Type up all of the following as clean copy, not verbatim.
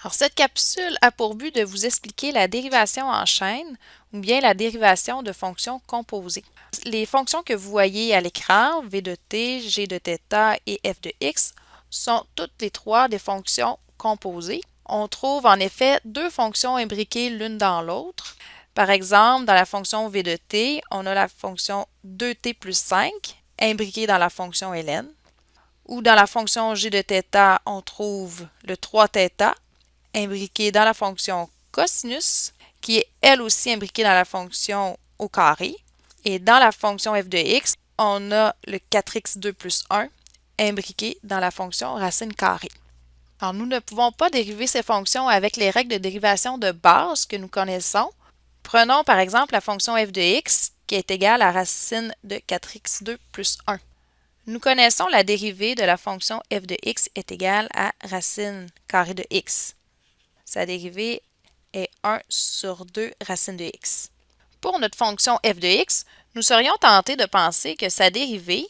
Alors, cette capsule a pour but de vous expliquer la dérivation en chaîne ou bien la dérivation de fonctions composées. Les fonctions que vous voyez à l'écran, v de t, g de θ et f de x, sont toutes les trois des fonctions composées. On trouve en effet deux fonctions imbriquées l'une dans l'autre. Par exemple, dans la fonction v de t, on a la fonction 2t plus 5 imbriquée dans la fonction ln. Ou dans la fonction g de θ, on trouve le 3θ imbriqué dans la fonction cosinus, qui est elle aussi imbriquée dans la fonction au carré. Et dans la fonction f de x, on a le 4x2 plus 1 imbriqué dans la fonction racine carrée. Alors, nous ne pouvons pas dériver ces fonctions avec les règles de dérivation de base que nous connaissons. Prenons par exemple la fonction f de x qui est égale à racine de 4x2 plus 1. Nous connaissons la dérivée de la fonction f de x est égale à racine carrée de x. Sa dérivée est 1 sur 2 racine de x. Pour notre fonction f de x, nous serions tentés de penser que sa dérivée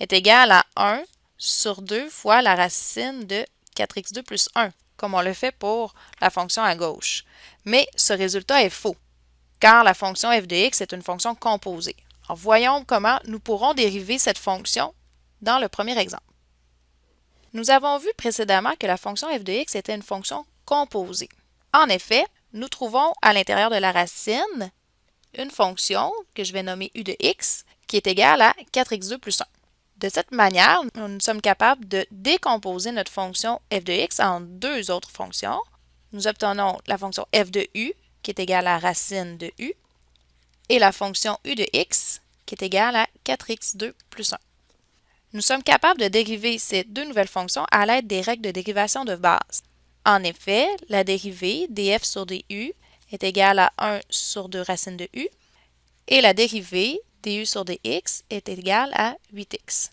est égale à 1 sur 2 fois la racine de 4x2 plus 1, comme on le fait pour la fonction à gauche. Mais ce résultat est faux, car la fonction f de x est une fonction composée. Alors, voyons comment nous pourrons dériver cette fonction dans le premier exemple. Nous avons vu précédemment que la fonction f de x était une fonction composée. En effet, nous trouvons à l'intérieur de la racine une fonction que je vais nommer u de x qui est égale à 4x2 plus 1. De cette manière, nous sommes capables de décomposer notre fonction f de x en deux autres fonctions. Nous obtenons la fonction f de u qui est égale à racine de u et la fonction u de x qui est égale à 4x2 plus 1. Nous sommes capables de dériver ces deux nouvelles fonctions à l'aide des règles de dérivation de base. En effet, la dérivée df sur du est égale à 1 sur 2 racine de u et la dérivée du sur dx est égale à 8x.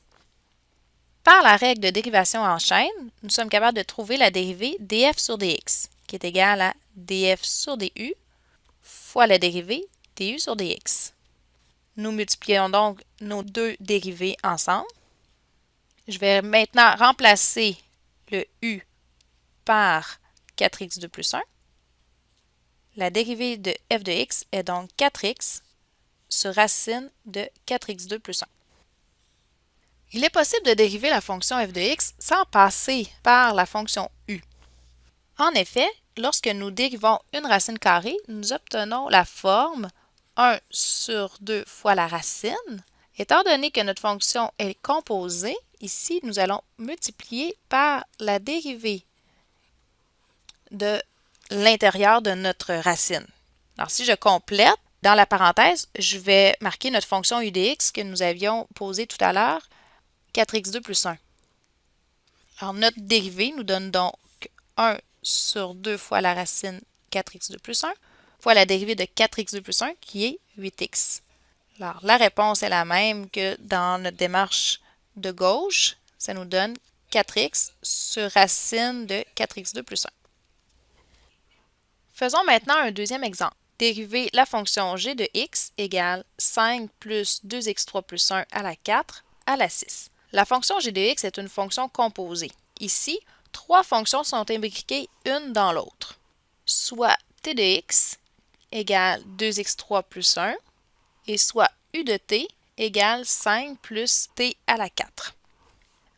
Par la règle de dérivation en chaîne, nous sommes capables de trouver la dérivée df sur dx qui est égale à df sur du fois la dérivée du sur dx. Nous multiplions donc nos deux dérivées ensemble. Je vais maintenant remplacer le u par 4x2 plus 1. La dérivée de f de x est donc 4x sur racine de 4x2 plus 1. Il est possible de dériver la fonction f de x sans passer par la fonction u. En effet, lorsque nous dérivons une racine carrée, nous obtenons la forme 1 sur 2 fois la racine. Étant donné que notre fonction est composée, ici, nous allons multiplier par la dérivée de l'intérieur de notre racine. Alors, si je complète, dans la parenthèse, je vais marquer notre fonction u de x que nous avions posée tout à l'heure, 4x2 plus 1. Alors, notre dérivée nous donne donc 1 sur 2 fois la racine 4x2 plus 1 fois la dérivée de 4x2 plus 1 qui est 8x. Alors, la réponse est la même que dans notre démarche de gauche. Ça nous donne 4x sur racine de 4x2 plus 1. Faisons maintenant un deuxième exemple. Dériver la fonction g de x égale 5 plus 2x3 plus 1 à la 4 à la 6. La fonction g de x est une fonction composée. Ici, trois fonctions sont imbriquées une dans l'autre, soit t de x égale 2x3 plus 1 et soit u de t égale 5 plus t à la 4.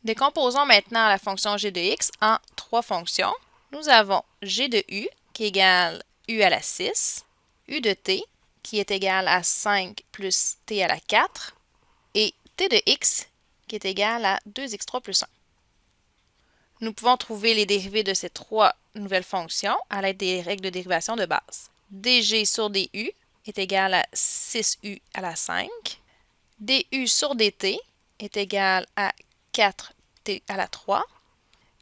Décomposons maintenant la fonction g de x en trois fonctions. Nous avons g de u qui égale u à la 6, u de t qui est égal à 5 plus t à la 4 et t de x qui est égal à 2x3 plus 1. Nous pouvons trouver les dérivées de ces trois nouvelles fonctions à l'aide des règles de dérivation de base. dg sur du est égal à 6u à la 5, du sur dt est égal à 4t à la 3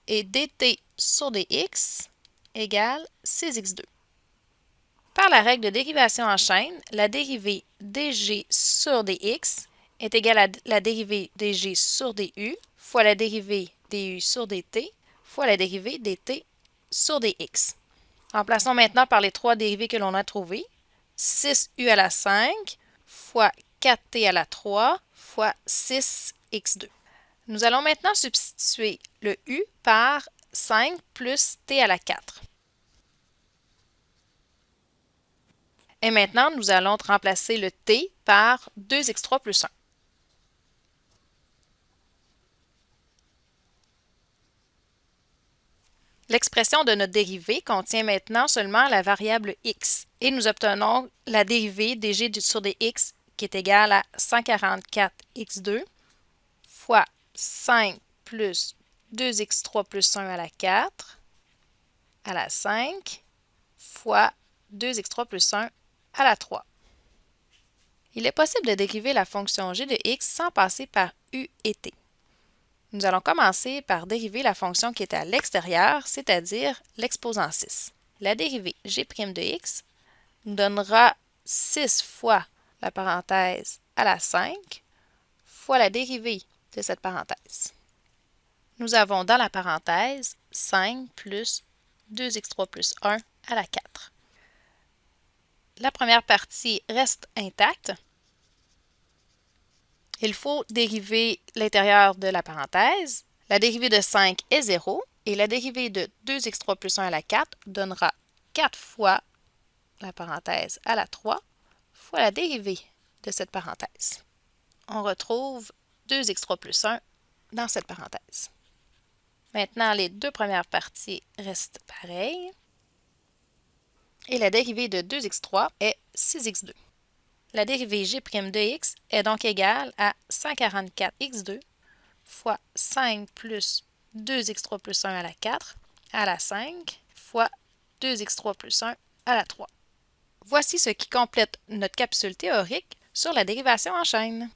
et dt sur dx égale 6x2. Par la règle de dérivation en chaîne, la dérivée dg sur dx est égale à la dérivée dg sur du fois la dérivée du sur dt fois la dérivée dt sur dx. Remplaçons maintenant par les trois dérivées que l'on a trouvées. 6u à la 5 fois 4t à la 3 fois 6x2. Nous allons maintenant substituer le u par 5 plus t à la 4. Et maintenant, nous allons remplacer le t par 2x3 plus 1. L'expression de notre dérivée contient maintenant seulement la variable x et nous obtenons la dérivée dg sur dx qui est égale à 144x2 fois 5 plus 2x3 plus 1 à la 4 à la 5 fois 2x3 plus 1 à la 3. Il est possible de dériver la fonction g de x sans passer par u et t. Nous allons commencer par dériver la fonction qui est à l'extérieur, c'est-à-dire l'exposant 6. La dérivée g' de x nous donnera 6 fois la parenthèse à la 5 fois la dérivée de cette parenthèse. Nous avons dans la parenthèse 5 plus 2x3 plus 1 à la 4. La première partie reste intacte. Il faut dériver l'intérieur de la parenthèse. La dérivée de 5 est 0 et la dérivée de 2x3 plus 1 à la 4 donnera 4 fois la parenthèse à la 3 fois la dérivée de cette parenthèse. On retrouve 2x3 plus 1 dans cette parenthèse. Maintenant, les deux premières parties restent pareilles. Et la dérivée de 2x3 est 6x2. La dérivée g' de x est donc égale à 144x2 fois 5 plus 2x3 plus 1 à la 4 à la 5 fois 2x3 plus 1 à la 3. Voici ce qui complète notre capsule théorique sur la dérivation en chaîne.